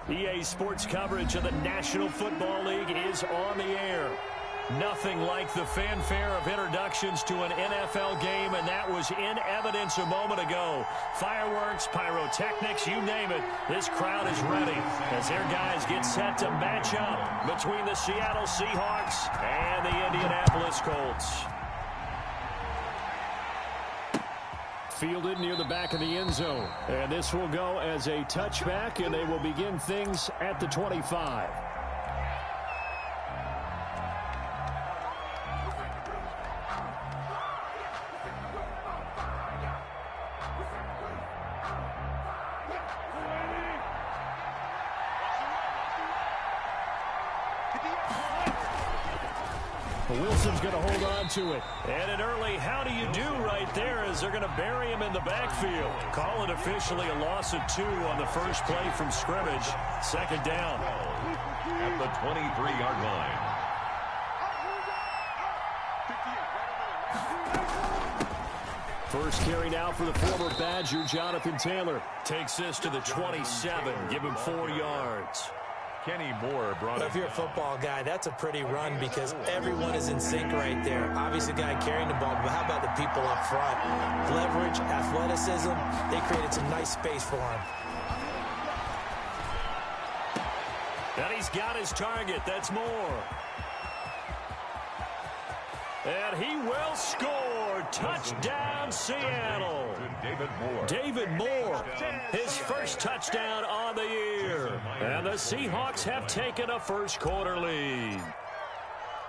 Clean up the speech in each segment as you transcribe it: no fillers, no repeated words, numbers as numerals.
EA Sports coverage of the National Football League is on the air. Nothing like the fanfare of introductions to an NFL game, and that was in evidence a moment ago. Fireworks, pyrotechnics, you name it. This crowd is ready as their guys get set to match up between the Seattle Seahawks and the Indianapolis Colts. Fielded near the back of the end zone. And this will go as a touchback, and they will begin things at the 25. Wilson's going to hold on to it. And an early how do you do right there as they're going to bury him in the backfield. Call it officially a loss of 2 on the first play from scrimmage. Second down. At the 23-yard line. First carry now for the former Badger, Jonathan Taylor. Takes this to the 27. Give him 4 yards. Kenny Moore brought it. If you're a football guy, that's a pretty run because everyone is in sync right there. Obviously, the guy carrying the ball, but how about the people up front? Leverage, athleticism, they created some nice space for him. And he's got his target. That's Moore. And he will score. Touchdown, Seattle. David Moore, his first touchdown on the year. And the Seahawks have taken a first-quarter lead.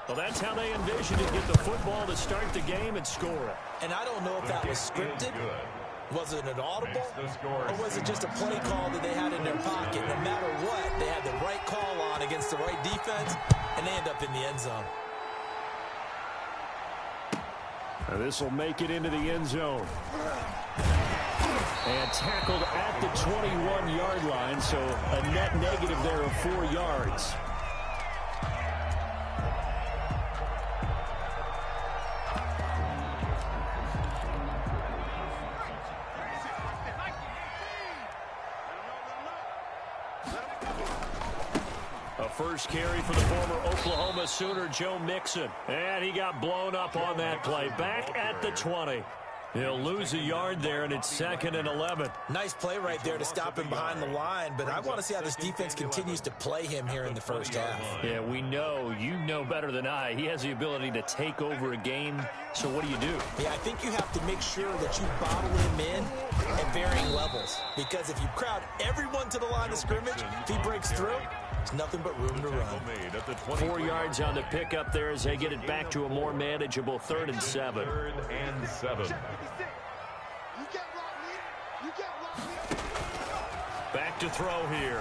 Well, that's how they envisioned it. Get the football to start the game and score it. And I don't know if that was scripted. Was it an audible? Or was it just a play call that they had in their pocket? No matter what, they had the right call on against the right defense, and they end up in the end zone. And this will make it into the end zone. And tackled at the 21-yard line, so a net negative there of 4 yards. First carry for the former Oklahoma Sooner, Joe Mixon. And he got blown up on that play. Back at the 20. He'll lose a yard there, and it's 2nd and 11. Nice play right there to stop him behind the line, but I want to see how this defense continues to play him here in the first half. Yeah, we know. You know better than I. He has the ability to take over a game, so what do you do? Yeah, I think you have to make sure that you bottle him in at varying levels, because if you crowd everyone to the line of scrimmage, if he breaks through, there's nothing but room to run. 4 yards on the pickup there as they get it back to a more manageable 3rd and 7. 3rd and 7. Back to throw here.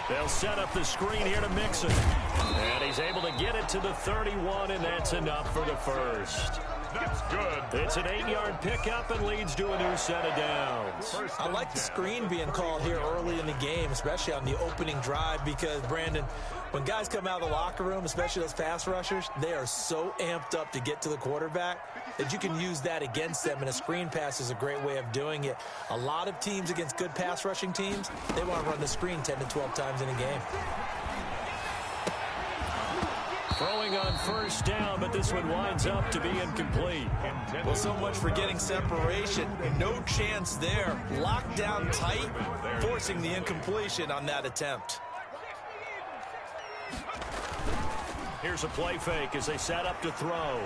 They'll set up the screen here to Mixon. And he's able to get it to the 31, and that's enough for the first. That's good. It's an 8-yard pickup and leads to a new set of downs. I like the screen being called here early in the game, especially on the opening drive, because, Brandon, when guys come out of the locker room, especially those pass rushers, they are so amped up to get to the quarterback that you can use that against them, and a screen pass is a great way of doing it. A lot of teams against good pass rushing teams, they want to run the screen 10 to 12 times in a game. Throwing on first down, but this one winds up to be incomplete. Well, so much for getting separation. No chance there. Locked down tight, forcing the incompletion on that attempt. Here's a play fake as they set up to throw.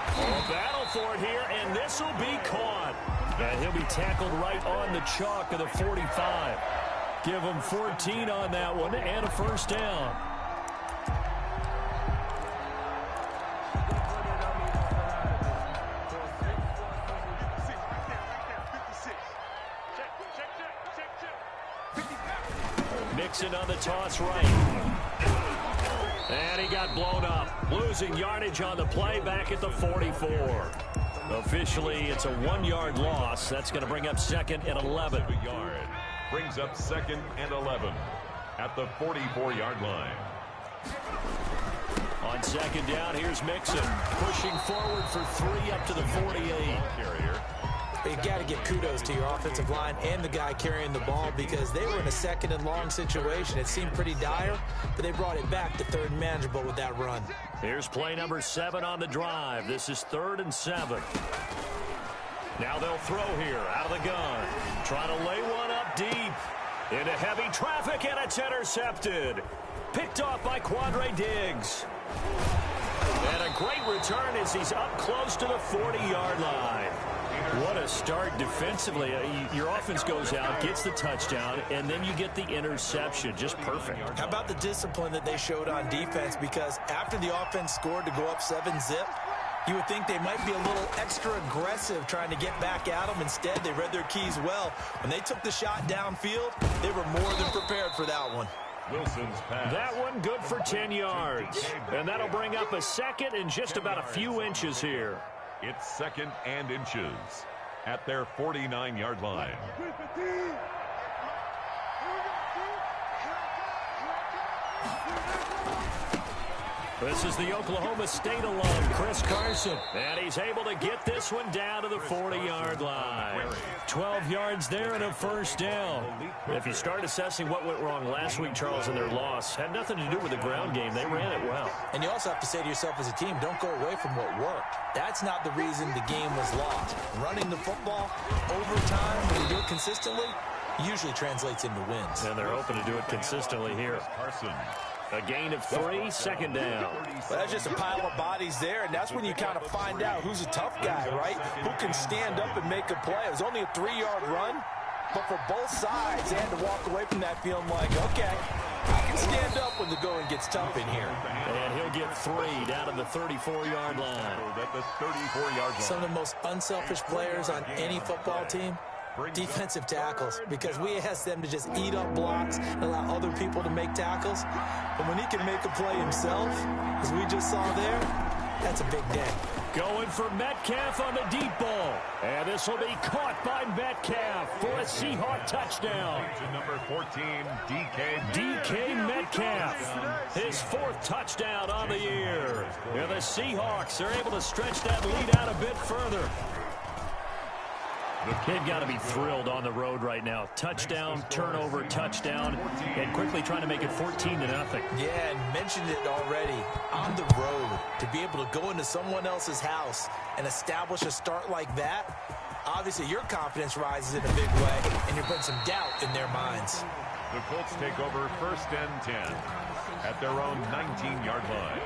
A battle for it here, and this will be caught. And he'll be tackled right on the chalk of the 45. Give him 14 on that one and a first down. Mixon on the toss right. And he got blown up. Losing yardage on the play back at the 44. Officially, it's a 1-yard loss. That's going to bring up 2nd and 11. Brings up 2nd and 11 at the 44-yard line. On 2nd down, here's Mixon pushing forward for 3 up to the 48. But you got to give kudos to your offensive line and the guy carrying the ball because they were in a second and long situation. It seemed pretty dire, but they brought it back to third and manageable with that run. Here's play number 7 on the drive. This is 3rd and 7. Now they'll throw here out of the gun. Trying to lay one up deep. Into heavy traffic, and it's intercepted. Picked off by Quandre Diggs. And a great return as he's up close to the 40-yard line. What a start defensively. Your offense goes out, gets the touchdown, and then you get the interception. Just perfect. How about the discipline that they showed on defense? Because after the offense scored to go up 7-zip, you would think they might be a little extra aggressive trying to get back at them. Instead, they read their keys well. When they took the shot downfield, they were more than prepared for that one. Wilson's pass. That one good for 10 yards. And that'll bring up a second and just about a few inches here. It's 2nd and inches at their 49-yard line. This is the Oklahoma State alum, Chris Carson. And he's able to get this one down to the 40-yard line. 12 yards there and a first down. If you start assessing what went wrong last week, Charles, in their loss, had nothing to do with the ground game. They ran it well. And you also have to say to yourself as a team, don't go away from what worked. That's not the reason the game was lost. Running the football overtime, when you do it consistently, usually translates into wins. And they're hoping to do it consistently here. Carson. A gain of 3, 2nd down. Well, that's just a pile of bodies there, and that's when you kind of find out who's a tough guy, right? Who can stand up and make a play. It was only a 3-yard run, but for both sides, they had to walk away from that feeling like, okay, I can stand up when the going gets tough in here. And he'll get 3 down to the 34-yard line. At the 34-yard line. Some of the most unselfish players on any football team, defensive tackles, because we ask them to just eat up blocks and allow other people to make tackles. But when he can make a play himself, as we just saw there, that's a big day. Going for Metcalf on the deep ball. And this will be caught by Metcalf for a Seahawk touchdown. To number 14, DK Metcalf. His 4th touchdown on the year. And the Seahawks are able to stretch that lead out a bit further. They've got to be thrilled on the road right now. Touchdown, turnover, touchdown, and quickly trying to make it 14-0. Yeah, and mentioned it already. On the road, to be able to go into someone else's house and establish a start like that, obviously your confidence rises in a big way, and you're putting some doubt in their minds. The Colts take over 1st and 10 at their own 19-yard line.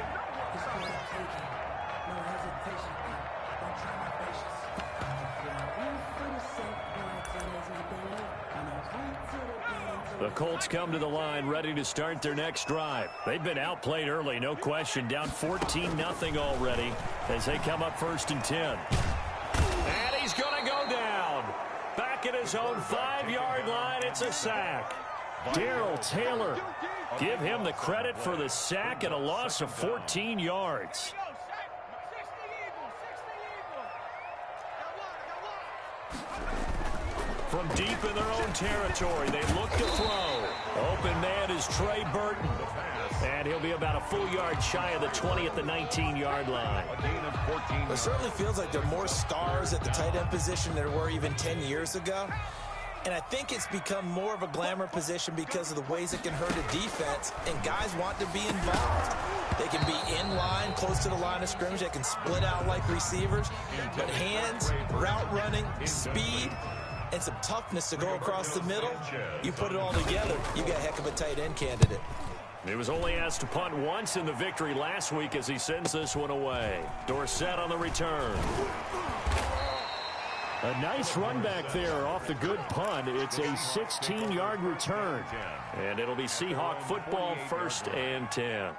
The Colts come to the line ready to start their next drive. They've been outplayed early, no question. Down 14-0 already as they come up 1st and 10. And he's going to go down. Back at his own 5-yard line, it's a sack. Darrell Taylor, give him the credit for the sack and a loss of 14 yards. From deep in their own territory, they look to throw. Open man is Trey Burton. And he'll be about a full yard shy of the 20 at the 19-yard line. It certainly feels like there are more stars at the tight end position than there were even 10 years ago. And I think it's become more of a glamour position because of the ways it can hurt a defense, and guys want to be involved. They can be in line, close to the line of scrimmage. They can split out like receivers. But hands, route running, speed, and some toughness to go across the middle, you put it all together, you got a heck of a tight end candidate. He was only asked to punt once in the victory last week as he sends this one away. Dorsett on the return. A nice run back there off the good punt. It's a 16-yard return. And it'll be Seahawk football 1st and 10.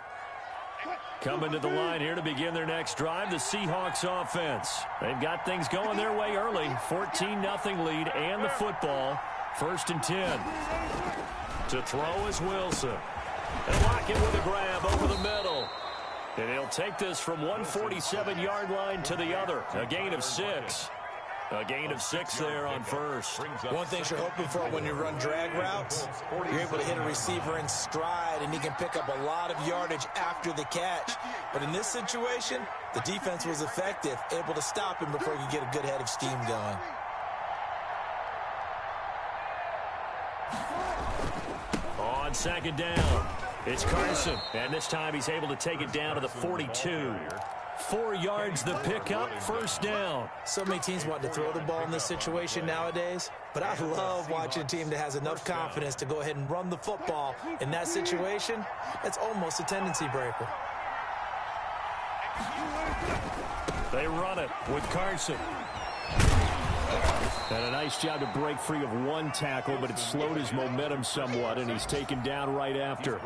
Coming to the line here to begin their next drive, the Seahawks offense. They've got things going their way early. 14-0 lead and the football. 1st and 10. To throw is Wilson. And Lockett with a grab over the middle. And he'll take this from 147-yard line to the other. A gain of 6. A gain of 6 there on 1st. One thing you're hoping for when you run drag routes, you're able to hit a receiver in stride, and he can pick up a lot of yardage after the catch. But in this situation, the defense was effective, able to stop him before you get a good head of steam going. On second down, it's Carson. And this time he's able to take it down to the 42. 4 yards the pickup, first down. So many teams want to throw the ball in this situation nowadays, but I love watching a team that has enough confidence to go ahead and run the football in that situation. That's almost a tendency breaker. They run it with Carson. And a nice job to break free of one tackle, but it slowed his momentum somewhat, and he's taken down right after.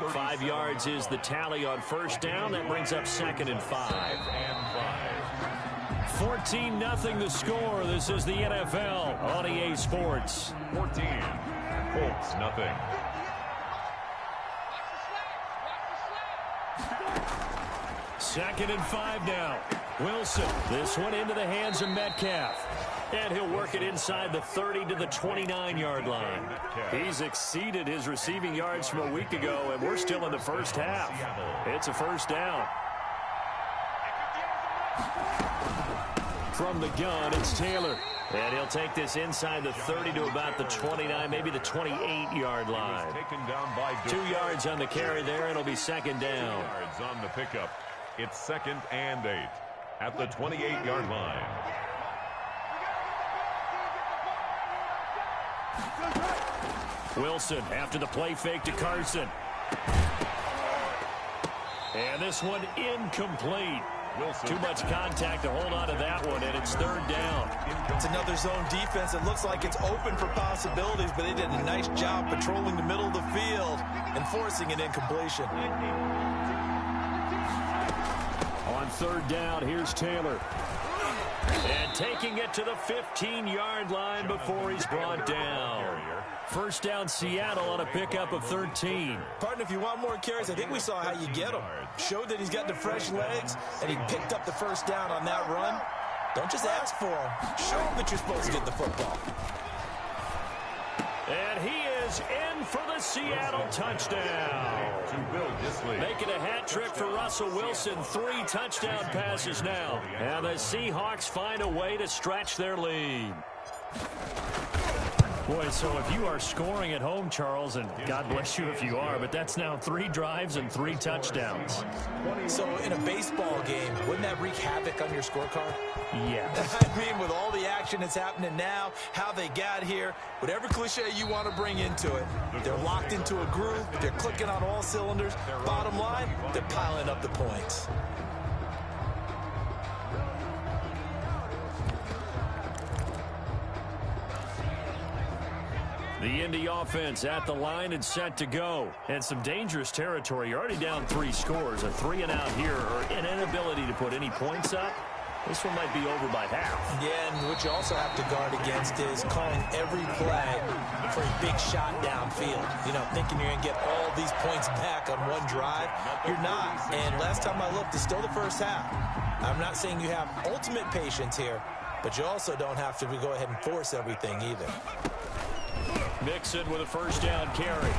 5 yards is the tally on first down. That brings up 2nd and 5. 14-0 the score. This is the NFL on EA Sports. 14, Colts nothing. Second and 5 now. Wilson, this one into the hands of Metcalf. And he'll work it inside the 30 to the 29-yard line. He's exceeded his receiving yards from a week ago, and we're still in the first half. It's a first down. From the gun, it's Taylor. And he'll take this inside the 30 to about the 29, maybe the 28-yard line. 2 yards on the carry there, and it'll be second down. 2 yards on the pickup. It's 2nd and 8 at the 28-yard line. Wilson after the play fake to Carson. And this one incomplete. Wilson. Too much contact to hold on to that one, and it's 3rd down. It's another zone defense. It looks like it's open for possibilities, but they did a nice job patrolling the middle of the field and forcing an incompletion. On 3rd down, here's Taylor. And taking it to the 15-yard line before he's brought down. First down, Seattle on a pickup of 13. Partner, if you want more carries, I think we saw how you get them. Showed that he's got the fresh legs, and he picked up the first down on that run. Don't just ask for them. Show them that you're supposed to get the football. And he is in for the Seattle touchdown. Making a hat trick for Russell Wilson. 3 touchdown passes now. And the Seahawks find a way to stretch their lead. Boy, so if you are scoring at home, Charles, and God bless you if you are, but that's now 3 drives and 3 touchdowns. So in a baseball game, wouldn't that wreak havoc on your scorecard? Yes. I mean, with all the action that's happening now, how they got here, whatever cliche you want to bring into it, they're locked into a groove, they're clicking on all cylinders. Bottom line, they're piling up the points. The Indy offense at the line and set to go. And some dangerous territory. You're already down 3 scores. A 3-and-out here, or an inability to put any points up. This one might be over by half. Yeah, and what you also have to guard against is calling every play for a big shot downfield. You know, thinking you're going to get all these points back on one drive. You're not. And last time I looked, it's still the first half. I'm not saying you have ultimate patience here, but you also don't have to go ahead and force everything either. Mixon with a first down carry.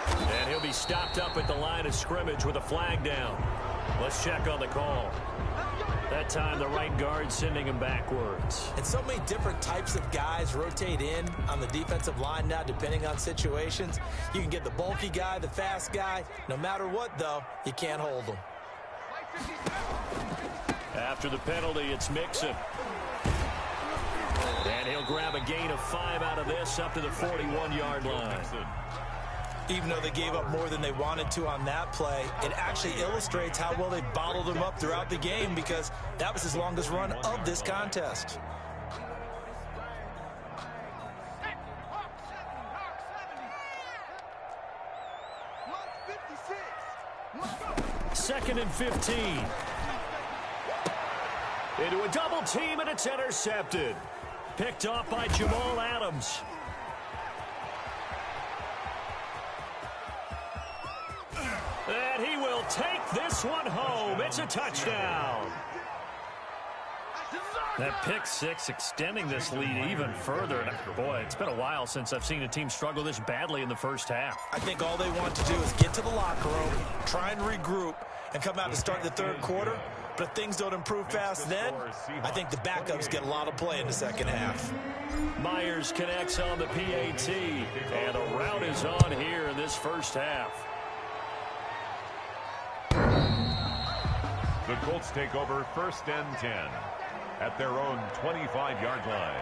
And he'll be stopped up at the line of scrimmage with a flag down. Let's check on the call. That time the right guard sending him backwards. And so many different types of guys rotate in on the defensive line now depending on situations. You can get the bulky guy, the fast guy. No matter what, though, you can't hold them. After the penalty, it's Mixon. And he'll grab a gain of 5 out of this up to the 41-yard line. Even though they gave up more than they wanted to on that play, it actually illustrates how well they bottled him up throughout the game because that was his longest run of this contest. Second and 15. Into a double team, and it's intercepted. Picked off by Jamal Adams. And he will take this one home. It's a touchdown. That pick 6 extending this lead even further. Boy, it's been a while since I've seen a team struggle this badly in the first half. I think all they want to do is get to the locker room, try and regroup, and come out to start the third quarter. But if things don't improve fast then, I think the backups get a lot of play in the second half. Myers connects on the PAT, and a rout is on here in this first half. The Colts take over 1st and 10 at their own 25-yard line.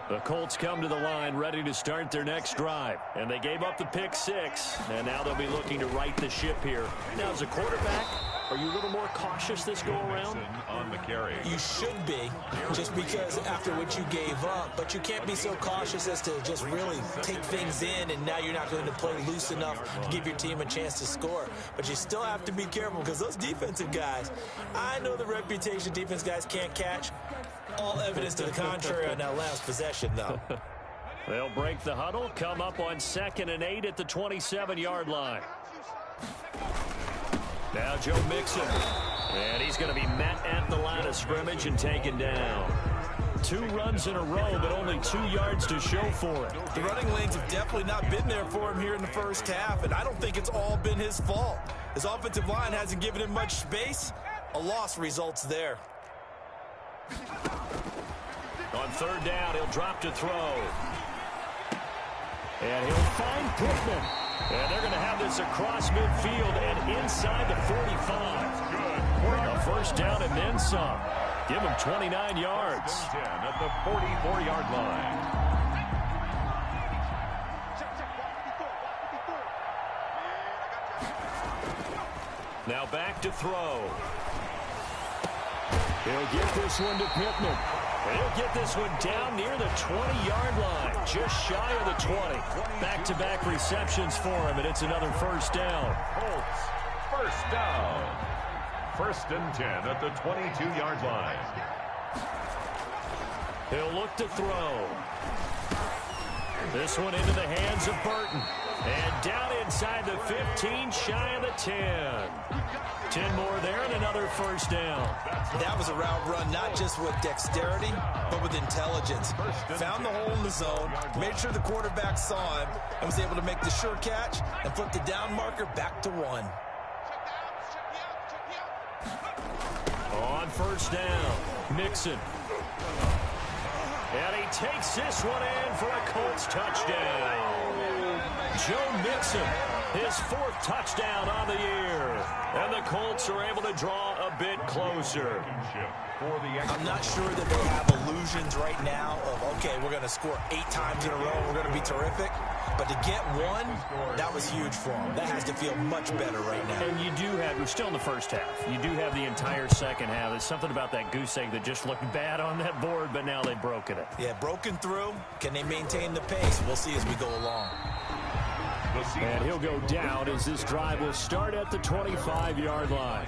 The Colts come to the line ready to start their next drive. And they gave up the pick 6. And now they'll be looking to right the ship here. Now, as a quarterback, are you a little more cautious this go-around? On the carry. You should be, just because after what you gave up. But you can't be so cautious as to just really take things in, and now you're not going to play loose enough to give your team a chance to score. But you still have to be careful, because those defensive guys, I know the reputation defense guys can't catch. All evidence to the contrary on that last possession, though. They'll break the huddle, come up on 2nd and 8 at the 27-yard line. Now Joe Mixon, and he's going to be met at the line of scrimmage and taken down. 2 runs in a row, but only 2 yards to show for it. The running lanes have definitely not been there for him here in the first half, and I don't think it's all been his fault. His offensive line hasn't given him much space. A loss results there. On 3rd down, he'll drop to throw. And he'll find Pittman. And they're going to have this across midfield and inside the 45. A first down and then some. Give him 29 yards. 10 at the 44-yard line. Now back to throw. He'll get this one to Pittman. He'll get this one down near the 20-yard line, just shy of the 20. Back-to-back receptions for him, and it's another first down. Colts, first down. 1st and 10 at the 22-yard line. He'll look to throw. This one into the hands of Burton. And down inside the 15, shy of the 10. 10 more there and another first down. That was a route run, not just with dexterity, but with intelligence. Found the hole in the zone, made sure the quarterback saw him, and was able to make the sure catch and flip the down marker back to 1. On first down, Mixon. And he takes this one in for a Colts touchdown. Joe Mixon, his 4th touchdown on the year. And the Colts are able to draw a bit closer. I'm not sure that they have illusions right now of, okay, we're going to score 8 times in a row, we're going to be terrific. But to get 1, that was huge for them. That has to feel much better right now. And you do have, we're still in the first half. You do have the entire second half. There's something about that goose egg that just looked bad on that board, but now they've broken it. Yeah, broken through. Can they maintain the pace? We'll see as we go along. And he'll go down as this drive will start at the 25-yard line.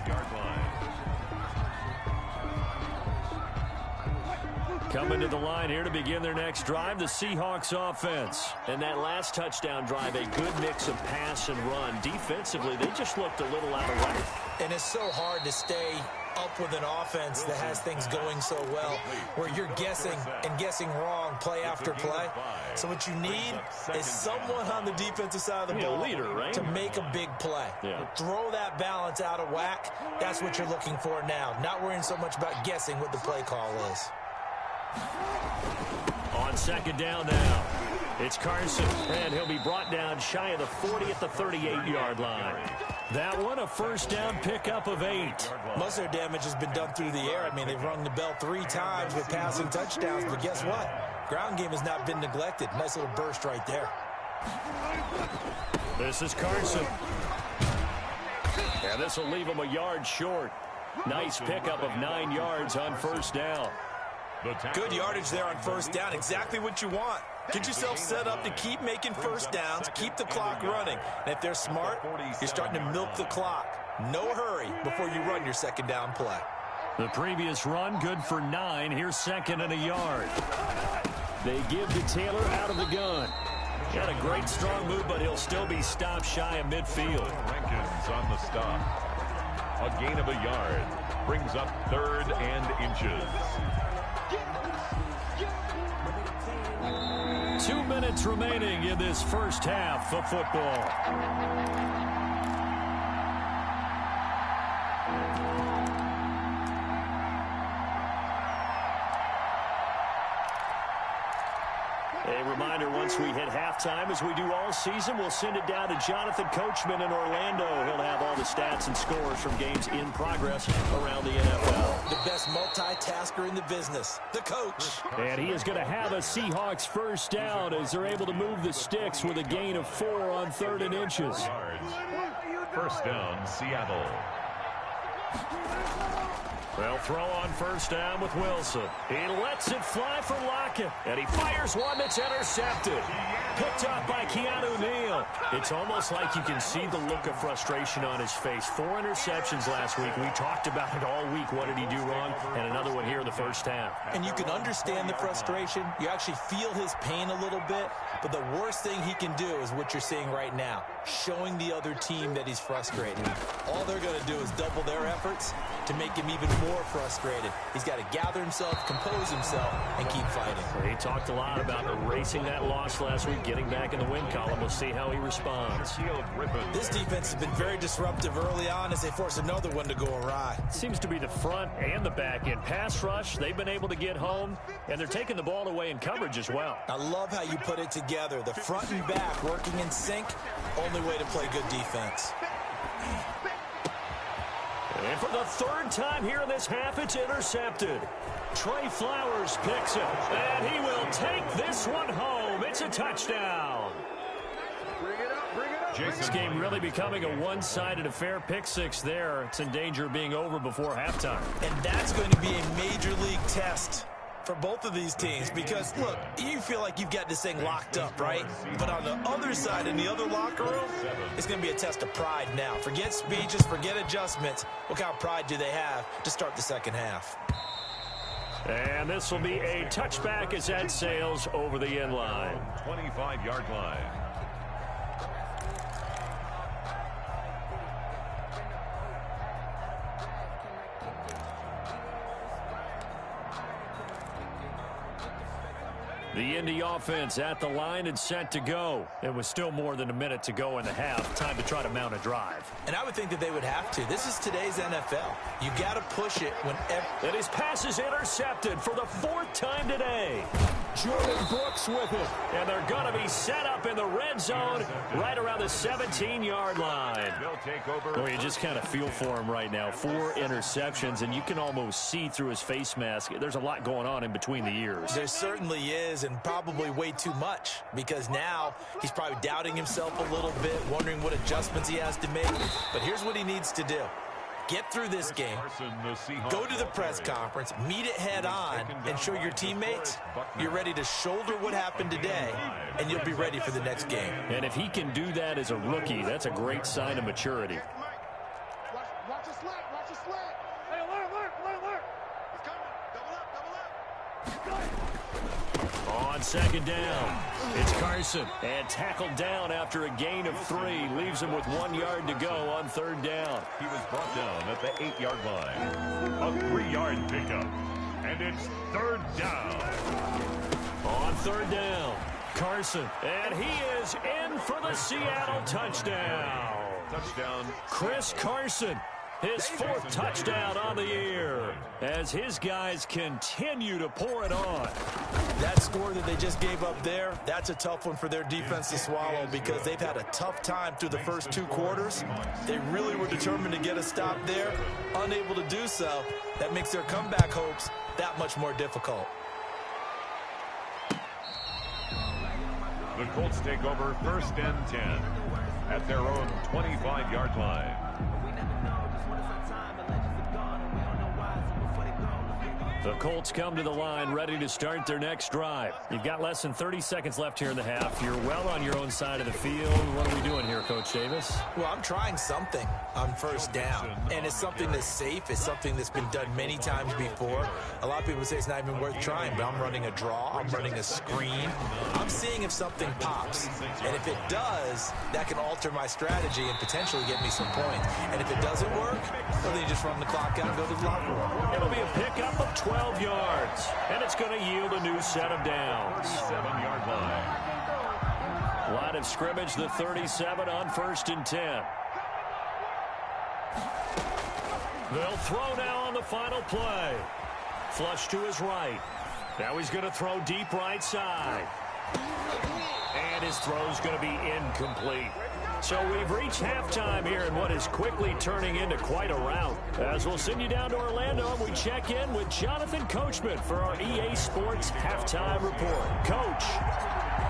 Coming to the line here to begin their next drive, the Seahawks offense. And that last touchdown drive, a good mix of pass and run. Defensively, they just looked a little out of whack. And it's so hard to stay up with an offense that has things going so well, where you're guessing and guessing wrong play after play. So what you need is someone on the defensive side of the ball, leader, right? to make a big play. Yeah. Throw that balance out of whack. That's what you're looking for now. Not worrying so much about guessing what the play call is. On 2nd down now, it's Carson, and he'll be brought down shy of the 40 at the 38-yard line. That one, a first down pickup of 8. Most of their damage has been done through the air. I mean, they've rung the bell 3 times with passing touchdowns, but guess what? Ground game has not been neglected. Nice little burst right there. This is Carson. And this will leave him a yard short. Nice pickup of 9 yards on first down. Good yardage there on first down. Exactly what you want. Get yourself set up to keep making first downs, keep the clock running. And if they're smart, you're starting to milk the clock. No hurry before you run your second down play. The previous run, good for 9. Here's 2nd and a yard. They give to Taylor out of the gun. Got a great strong move, but he'll still be stopped shy of midfield. Rankins on the stop. A gain of a yard. Brings up 3rd and inches. 2 minutes remaining in this first half of football. A reminder, once we hit halftime, as we do all season, we'll send it down to Jonathan Coachman in Orlando. He'll have all the stats and scores from games in progress around the NFL. The best multitasker in the business, the coach. And he is going to have a Seahawks first down as they're able to move the sticks with a gain of 4 on 3rd and inches. First down, Seattle. They'll throw on first down with Wilson. He lets it fly for Lockett, and he fires one that's intercepted. Picked up by Keanu Neal. It's almost like you can see the look of frustration on his face. 4 interceptions last week. We talked about it all week. What did he do wrong? And another one here in the first half. And you can understand the frustration. You actually feel his pain a little bit. But the worst thing he can do is what you're seeing right now, showing the other team that he's frustrated. All they're going to do is double their efforts to make him even more frustrated. He's got to gather himself, compose himself, and keep fighting. He talked a lot about erasing that loss last week, getting back in the win column. We'll see how he responds. This defense has been very disruptive early on as they force another one to go awry. Seems to be the front and the back end. Pass rush, they've been able to get home, and they're taking the ball away in coverage as well. I love how you put it together. The front and back working in sync, only way to play good defense. And for the 3rd time here in this half, it's intercepted. Trey Flowers picks it, and he will take this one home. It's a touchdown. This game really becoming a one-sided affair. Pick 6 there. It's in danger of being over before halftime. And that's going to be a major league test for both of these teams because, look, you feel like you've got this thing locked up, right? But on the other side, in the other locker room, it's going to be a test of pride now. Forget speeches, forget adjustments. What kind of pride do they have to start the second half? And this will be a touchback as that sails over the end line. 25-yard line. The Indy offense at the line and set to go. It was still more than a minute to go in the half. Time to try to mount a drive. And I would think that they would have to. This is today's NFL. You got to push it whenever. And his pass is intercepted for the 4th time today. Jordan Brooks with it. And they're going to be set up in the red zone right around the 17-yard line. They'll take over. Well, you just kind of feel for him right now. 4 interceptions, and you can almost see through his face mask. There's a lot going on in between the ears. There certainly is, and probably way too much, because now he's probably doubting himself a little bit, wondering what adjustments he has to make. But here's what he needs to do. Get through this game, go to the press conference, meet it head on, and show your teammates you're ready to shoulder what happened today, and you'll be ready for the next game. And if he can do that as a rookie, that's a great sign of maturity. Watch your slant, watch your slant. Hey, alert. He's coming. Double up. On 2nd down, it's Carson. And tackled down after a gain of 3. Leaves him with 1 yard to go on 3rd down. He was brought down at the 8-yard line. A 3-yard pickup. And it's 3rd down. On 3rd down, Carson. And he is in for the Seattle touchdown. Touchdown. Chris Carson. His 4th touchdown on the year as his guys continue to pour it on. That score that they just gave up there, that's a tough one for their defense to swallow because they've had a tough time through the first 2 quarters. They really were determined to get a stop there, unable to do so. That makes their comeback hopes that much more difficult. The Colts take over 1st and 10 at their own 25-yard line. The Colts come to the line ready to start their next drive. You've got less than 30 seconds left here in the half. You're well on your own side of the field. What are we doing here, Coach Davis? Well, I'm trying something on 1st down, and it's something that's safe. It's something that's been done many times before. A lot of people say it's not even worth trying, but I'm running a draw. I'm running a screen. I'm seeing if something pops, and if it does, that can alter my strategy and potentially get me some points. And if it doesn't work, well, then you just run the clock out and go to the locker room. It'll be a pickup of 12. 12 yards, and it's going to yield a new set of downs. 7-yard line. Line of scrimmage, the 37 on 1st and 10. They'll throw now on the final play. Flush to his right. Now he's going to throw deep right side. And his throw's going to be incomplete. So we've reached halftime here in what is quickly turning into quite a rout. As we'll send you down to Orlando, we check in with Jonathan Coachman for our EA Sports Halftime Report. Coach,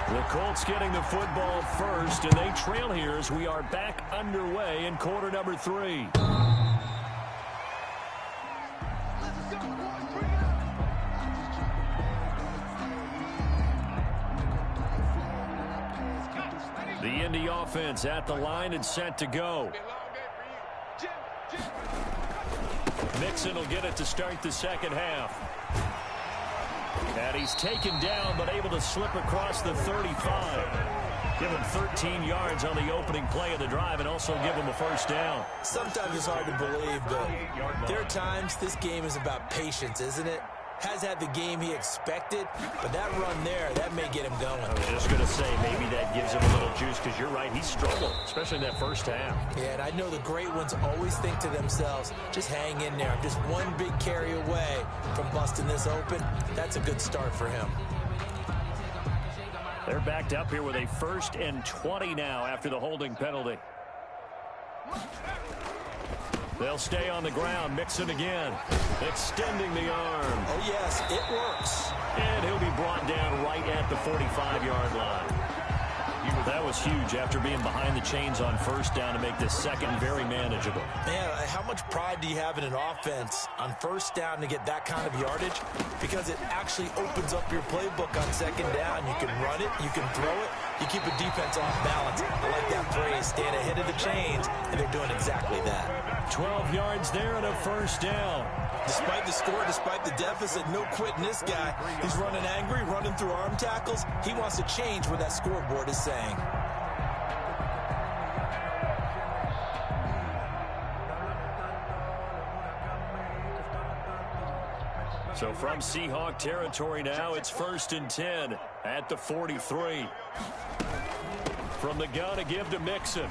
the Colts getting the football first, and they trail here as we are back underway in quarter number 3. The Indy offense at the line and set to go. Mixon will get it to start the second half. And he's taken down but able to slip across the 35. Give him 13 yards on the opening play of the drive and also give him a first down. Sometimes it's hard to believe, but there are times this game is about patience, isn't it? Has had the game he expected, but that run there, that may get him going. I was just going to say, maybe that gives him a little juice because you're right, he struggled, especially in that first half. Yeah, and I know the great ones always think to themselves, just hang in there. I'm just one big carry away from busting this open. That's a good start for him. They're backed up here with a 1st and 20 now after the holding penalty. They'll stay on the ground. Mixon again. Extending the arm. Oh, yes, it works. And he'll be brought down right at the 45-yard line. That was huge after being behind the chains on first down to make this second very manageable. Man, how much pride do you have in an offense on first down to get that kind of yardage? Because it actually opens up your playbook on second down. You can run it, you can throw it, you keep a defense off balance. I like that phrase, staying ahead of the chains, and they're doing exactly that. 12 yards there and a first down. Despite the score, despite the deficit, no quitting this guy. He's running angry, running through arm tackles. He wants to change what that scoreboard is saying. So from Seahawk territory now, it's 1st and 10 at the 43. From the gun, a give to Mixon.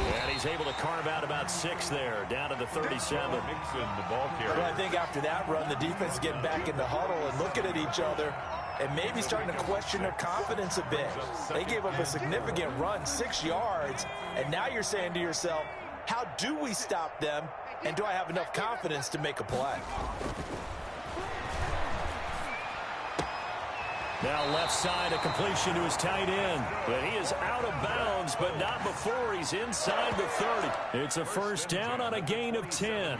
And he's able to carve out about 6 there, down to the 37. Mixon, the ball carrier. Well, I think after that run, the defense is getting back in the huddle and looking at each other and maybe starting to question their confidence a bit. They gave up a significant run, 6 yards, and now you're saying to yourself, how do we stop them, and do I have enough confidence to make a play? Now left side, a completion to his tight end. But he is out of bounds, but not before he's inside the 30. It's a first down on a gain of 10.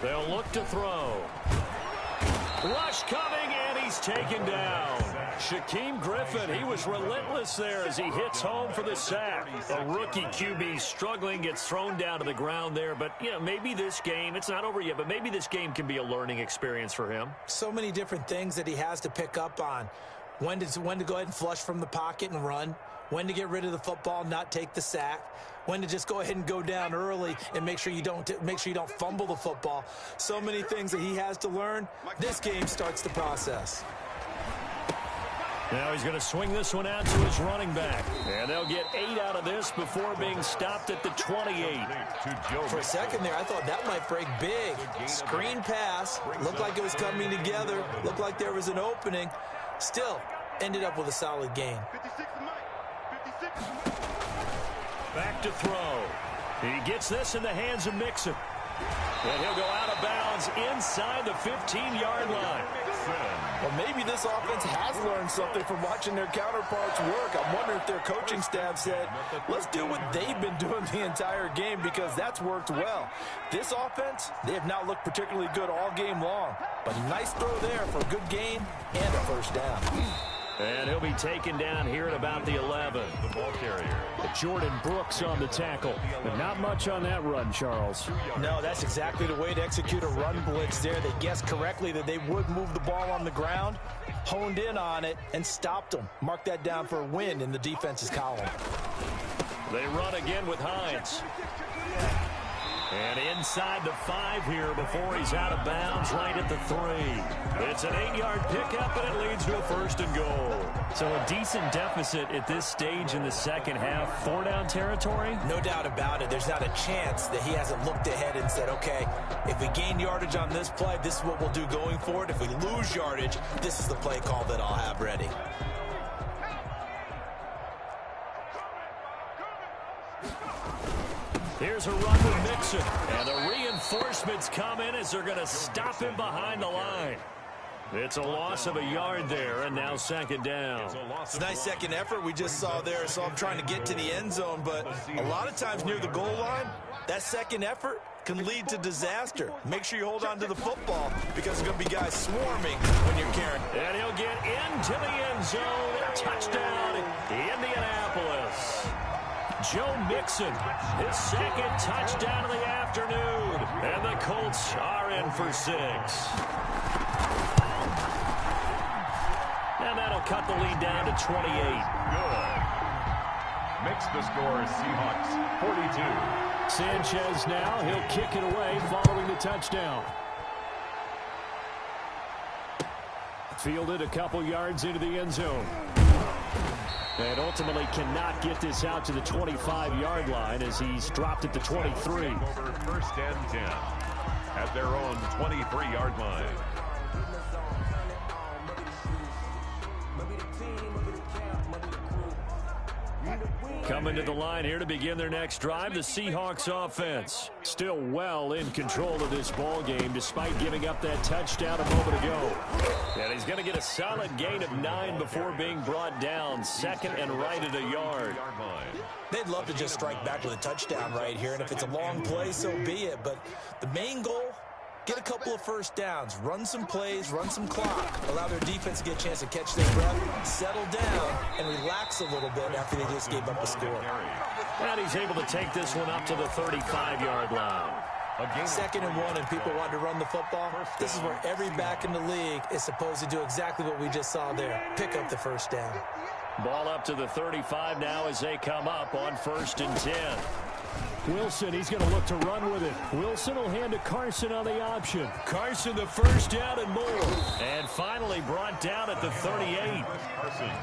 They'll look to throw. Rush coming, and he's taken down. Shaquem Griffin, he was relentless there as he hits home for the sack. A rookie QB struggling, gets thrown down to the ground there. But, you know, maybe this game, it's not over yet, but maybe this game can be a learning experience for him. So many different things that he has to pick up on. When to go ahead and flush from the pocket and run. When to get rid of the football, not take the sack. When to just go ahead and go down early and make sure you don't fumble the football. So many things that he has to learn. This game starts the process. Now he's going to swing this one out to his running back. And they'll get 8 out of this before being stopped at the 28. For a second there, I thought that might break big. Screen pass. Looked like it was coming together. Looked like there was an opening. Still ended up with a solid gain. Back to throw. He gets this in the hands of Mixon. And he'll go out of bounds inside the 15-yard line. Well, maybe this offense has learned something from watching their counterparts work. I'm wondering if their coaching staff said, let's do what they've been doing the entire game because that's worked well. This offense, they have not looked particularly good all game long. But nice throw there for a good gain and a first down. And he'll be taken down here at about the 11. The ball carrier. Jordan Brooks on the tackle. But not much on that run, Charles. No, that's exactly the way to execute a run blitz there. They guessed correctly that they would move the ball on the ground, honed in on it, and stopped them. Mark that down for a win in the defense's column. They run again with Hines. And inside the 5 here before he's out of bounds right at the 3. It's an 8-yard pickup, and it leads to a 1st and goal. So a decent deficit at this stage in the second half. 4-down territory? No doubt about it. There's not a chance that he hasn't looked ahead and said, okay, if we gain yardage on this play, this is what we'll do going forward. If we lose yardage, this is the play call that I'll have ready. Here's a run with Mixon. And the reinforcements come in as they're going to stop him behind the line. It's a loss of a yard there, and now 2nd down. It's a nice second effort we just saw there. So I'm trying to get to the end zone, but a lot of times near the goal line, that second effort can lead to disaster. Make sure you hold on to the football because there's going to be guys swarming when you're carrying. And he'll get into the end zone. Touchdown, Indianapolis. Joe Mixon, his 2nd touchdown of the afternoon. And the Colts are in for 6. And that'll cut the lead down to 28. Good. Makes the score Seahawks 42. Sanchez now, he'll kick it away following the touchdown. Fielded a couple yards into the end zone. And ultimately cannot get this out to the 25-yard line as he's dropped at the 23. Over 1st and 10 at their own 23-yard line. Coming to the line here to begin their next drive, the Seahawks offense. Still well in control of this ball game despite giving up that touchdown a moment ago. And he's going to get a solid gain of 9 before being brought down. 2nd and right at a yard. They'd love to just strike back with a touchdown right here, and if it's a long play, so be it. But the main goal, get a couple of 1st downs, run some plays, run some clock, allow their defense to get a chance to catch their breath, settle down, and relax a little bit after they just gave up a score. And he's able to take this one up to the 35-yard line. 2nd and 1, and people want to run the football. This is where every back in the league is supposed to do exactly what we just saw there, pick up the 1st down. Ball up to the 35 now as they come up on 1st and 10. Wilson, he's going to look to run with it. Wilson will hand to Carson on the option. Carson, the 1st down and more. And finally brought down at the 38.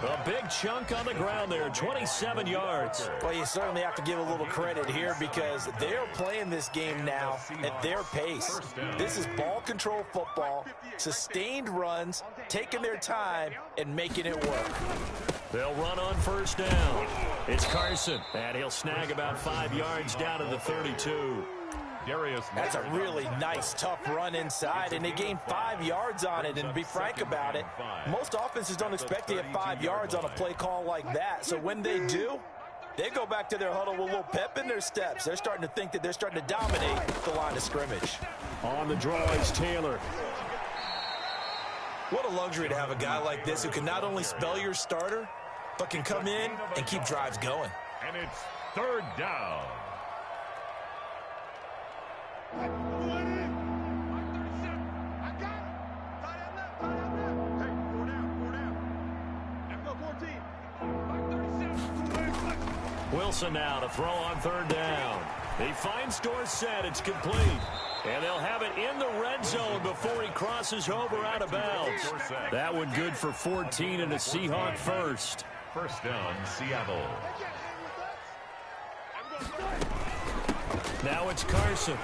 A big chunk on the ground there, 27 yards. Well, you certainly have to give a little credit here because they're playing this game now at their pace. This is ball control football, sustained runs, taking their time, and making it work. They'll run on 1st down. It's Carson, and he'll snag about 5 yards down to the 32. That's a really nice, tough run inside, and they gained 5 yards on it. And to be frank about it, most offenses don't expect to get 5 yards on a play call like that. So when they do, they go back to their huddle with a little pep in their steps. They're starting to think that they're starting to dominate the line of scrimmage. On the draw is Taylor. What a luxury to have a guy like this who can not only spell your starter, but can come in and keep drives going. And it's 3rd down. Wilson now to throw on 3rd down. He finds Dorsett. It's complete. And they'll have it in the red zone before he crosses over out of bounds. That one good for 14 and a Seahawk 1st. 1st down, Seattle. Now it's Carson.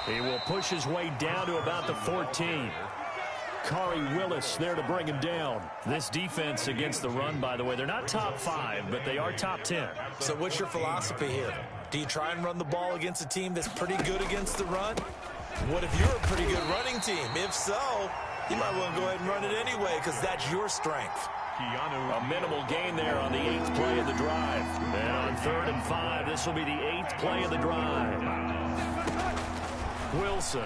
He will push his way down to about the 14. Khari Willis there to bring him down. This defense against the run, by the way, they're not top 5, but they are top 10. So what's your philosophy here? Do you try and run the ball against a team that's pretty good against the run? What if you're a pretty good running team? If so, you might want to go ahead and run it anyway because that's your strength. A minimal gain there on the 8th play of the drive. And on 3rd and 5, this will be the 8th play of the drive. Wilson.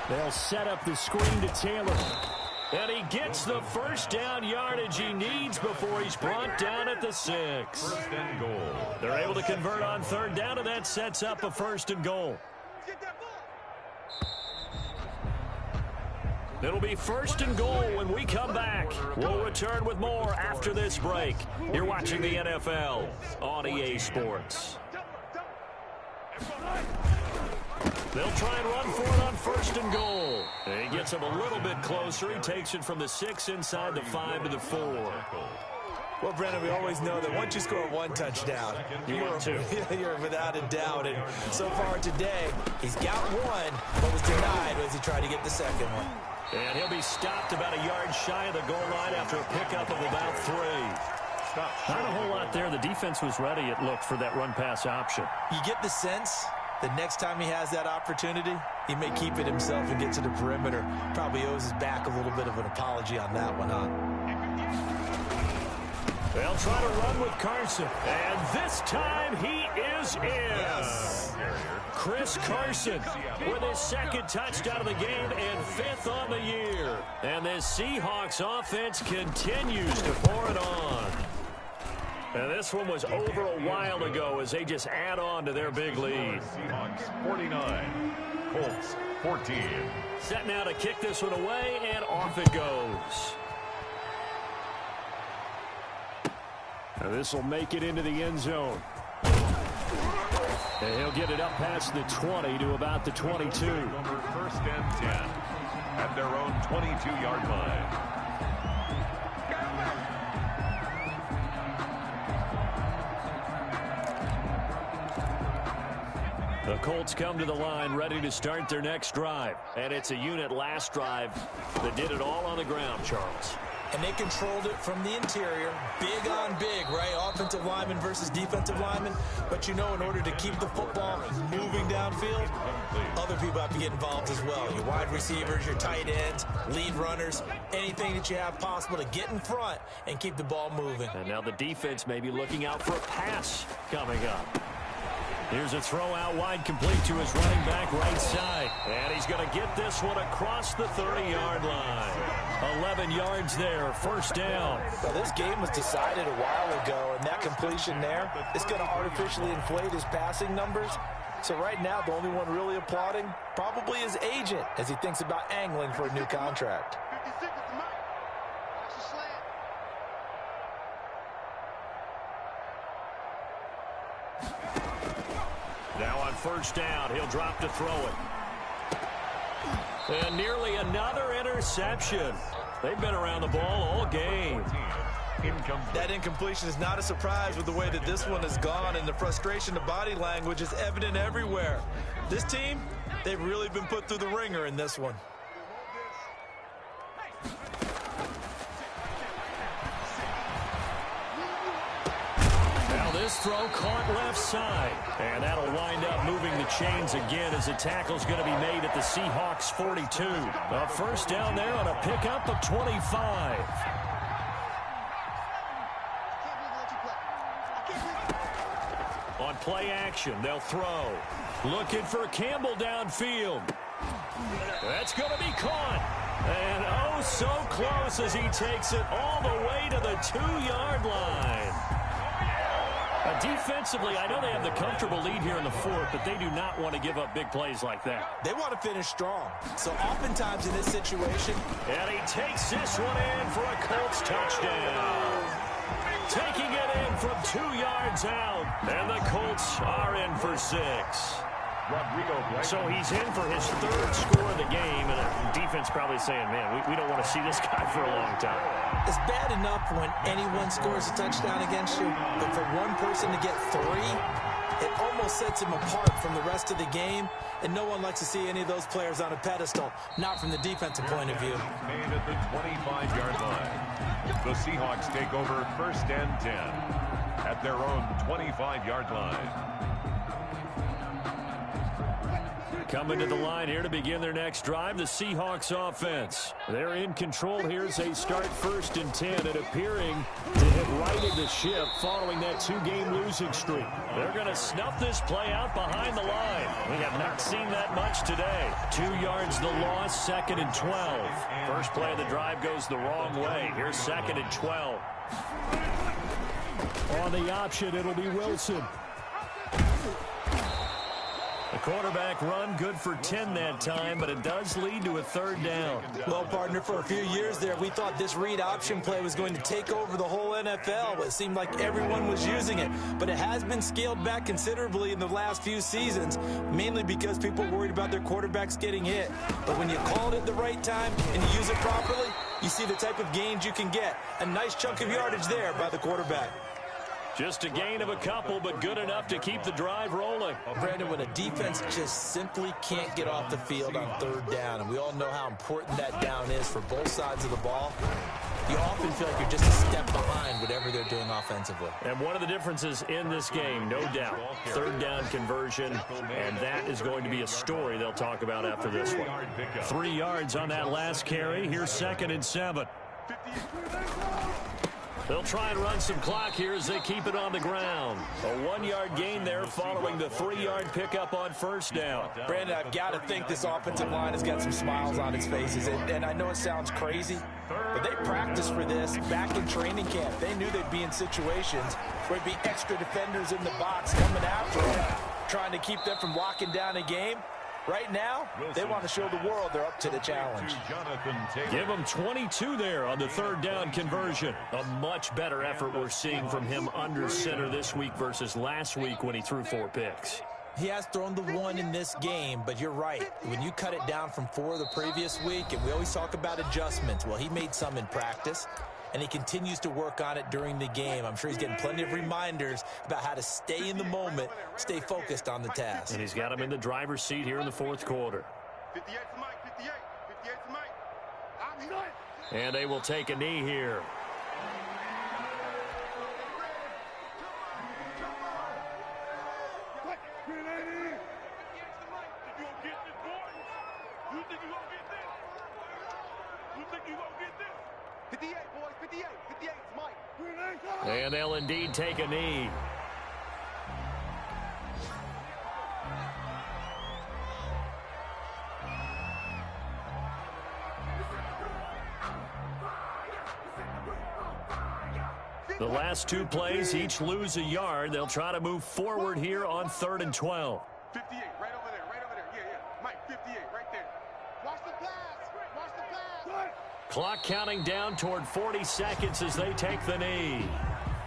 They'll set up the screen to Taylor. And he gets the first down yardage he needs before he's brought down at the 6. First and goal. They're able to convert on third down, and that sets up a first and goal. It'll be first and goal when we come back. We'll return with more after this break. You're watching the NFL on EA Sports. They'll try and run for it on first and goal. And he gets him a little bit closer. He takes it from the 6 inside the 5 to the 4. Well, Brendan, we always know that once you score one touchdown, you're without a doubt. And so far today, he's got one, but was denied as he tried to get the second one. And he'll be stopped about a yard shy of the goal line after a pickup of about 3. Not a whole lot there. The defense was ready, it looked, for that run-pass option. You get the sense the next time he has that opportunity, he may keep it himself and get to the perimeter. Probably owes his back a little bit of an apology on that one, huh? They'll try to run with Carson. And this time he is in. Yes. Chris Carson with his second touchdown of the game and 5th on the year. And this Seahawks offense continues to pour it on. And this one was over a while ago as they just add on to their big lead. Seahawks 49, Colts 14. Set now to kick this one away, and off it goes. Now this will make it into the end zone. And he'll get it up past the 20 to about the 22. Over first and 10 at their own 22-yard line. The Colts come to the line ready to start their next drive. And it's a unit last drive that did it all on the ground, Charles. And they controlled it from the interior. Big on big, right? Offensive lineman versus defensive lineman. But you know, in order to keep the football moving downfield, other people have to get involved as well. Your wide receivers, your tight ends, lead runners, anything that you have possible to get in front and keep the ball moving. And now the defense may be looking out for a pass coming up. Here's a throw out wide, complete to his running back right side. And he's going to get this one across the 30-yard line. 11 yards there, first down. Well, this game was decided a while ago, and that completion there is going to artificially inflate his passing numbers. So right now, the only one really applauding probably his agent as he thinks about angling for a new contract. 56 is the mark. Watch the slant. Now on first down, he'll drop to throw it. And nearly another interception. They've been around the ball all game. That incompletion is not a surprise with the way that this one has gone, and the frustration, the body language is evident everywhere. This team, they've really been put through the ringer in this one. This throw caught left side. And that'll wind up moving the chains again as the tackle's going to be made at the Seahawks 42. A first down there on a pickup of 25. On play action, they'll throw. Looking for Campbell downfield. That's going to be caught. And oh, so close as he takes it all the way to the 2-yard line. Defensively, I know they have the comfortable lead here in the fourth, but they do not want to give up big plays like that. They want to finish strong. So oftentimes in this situation. And he takes this one in for a Colts touchdown. Taking it in from 2 yards out. And the Colts are in for 6. So he's in for his 3rd score of the game, and the defense probably saying, man, we don't want to see this guy for a long time. It's bad enough when anyone scores a touchdown against you, but for one person to get 3, it almost sets him apart from the rest of the game, and no one likes to see any of those players on a pedestal, not from the defensive point of view. Made at the 25-yard line. The Seahawks take over first and 10 at their own 25-yard line. Coming to the line here to begin their next drive, the Seahawks offense. They're in control here as they start 1st and 10 and appearing to have righted the ship following that 2-game losing streak. They're going to snuff this play out behind the line. We have not seen that much today. 2 yards the loss, 2nd and 12. First play of the drive goes the wrong way. Here's 2nd and 12. On the option, it'll be Wilson. The quarterback run good for 10 that time, but it does lead to a 3rd down. Well, partner, for a few years there, we thought this read option play was going to take over the whole NFL. It seemed like everyone was using it, but it has been scaled back considerably in the last few seasons, mainly because people are worried about their quarterbacks getting hit. But when you call it at the right time and you use it properly, you see the type of gains you can get. A nice chunk of yardage there by the quarterback. Just a gain of a couple, but good enough to keep the drive rolling. Brandon, when a defense just simply can't get off the field on 3rd down, and we all know how important that down is for both sides of the ball, you often feel like you're just a step behind whatever they're doing offensively. And one of the differences in this game, no doubt, 3rd down conversion, and that is going to be a story they'll talk about after this one. 3 yards on that last carry. Here's 2nd and 7. They'll try and run some clock here as they keep it on the ground. A 1-yard gain there following the 3-yard pickup on 1st down. Brandon, I've got to think this offensive line has got some smiles on its faces. And I know it sounds crazy, but they practiced for this back in training camp. They knew they'd be in situations where there'd be extra defenders in the box coming after them, trying to keep them from locking down a game. Right now, they want to show the world they're up to the challenge. Give them 22 there on the 3rd down conversion. A much better effort we're seeing from him under center this week versus last week when he threw 4 picks. He has thrown the 1 in this game, but you're right. When you cut it down from 4 the previous week, and we always talk about adjustments, well, he made some in practice, and he continues to work on it during the game. I'm sure he's getting plenty of reminders about how to stay in the moment, stay focused on the task. And he's got him in the driver's seat here in the 4th quarter. 58 for Mike, 58 for Mike. I'm done. And they will take a knee here. And they'll indeed take a knee. The last 2 plays each lose a yard. They'll try to move forward here on 3rd and 12. 58, right over there, yeah. Mike, 58, right there. Watch the pass. Clock counting down toward 40 seconds as they take the knee.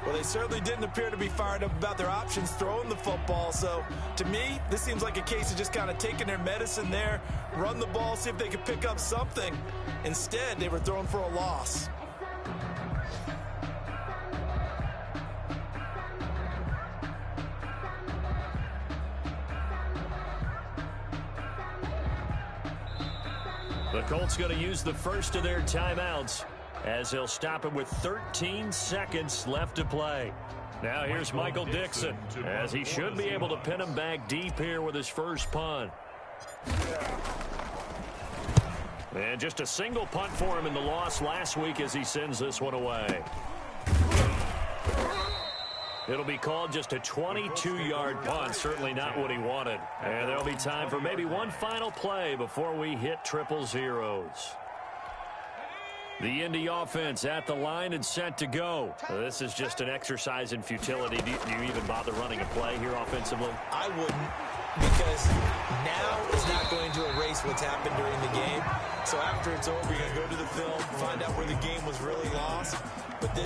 Well, they certainly didn't appear to be fired up about their options throwing the football. So, to me, this seems like a case of just kind of taking their medicine there, run the ball, see if they could pick up something. Instead, they were throwing for a loss. The Colts going to use the first of their timeouts as he'll stop it with 13 seconds left to play. Now here's Michael Dixon as he should be able to pin him back deep here with his first punt. And just a single punt for him in the loss last week as he sends this one away. It'll be called just a 22-yard punt, certainly not what he wanted. And there'll be time for maybe one final play before we hit 000. The Indy offense at the line and set to go. This is just an exercise in futility. Do you even bother running a play here offensively? I wouldn't, because now is not going to erase what's happened during the game. So after it's over, you're going to go to the film, find out where the game was really lost. But this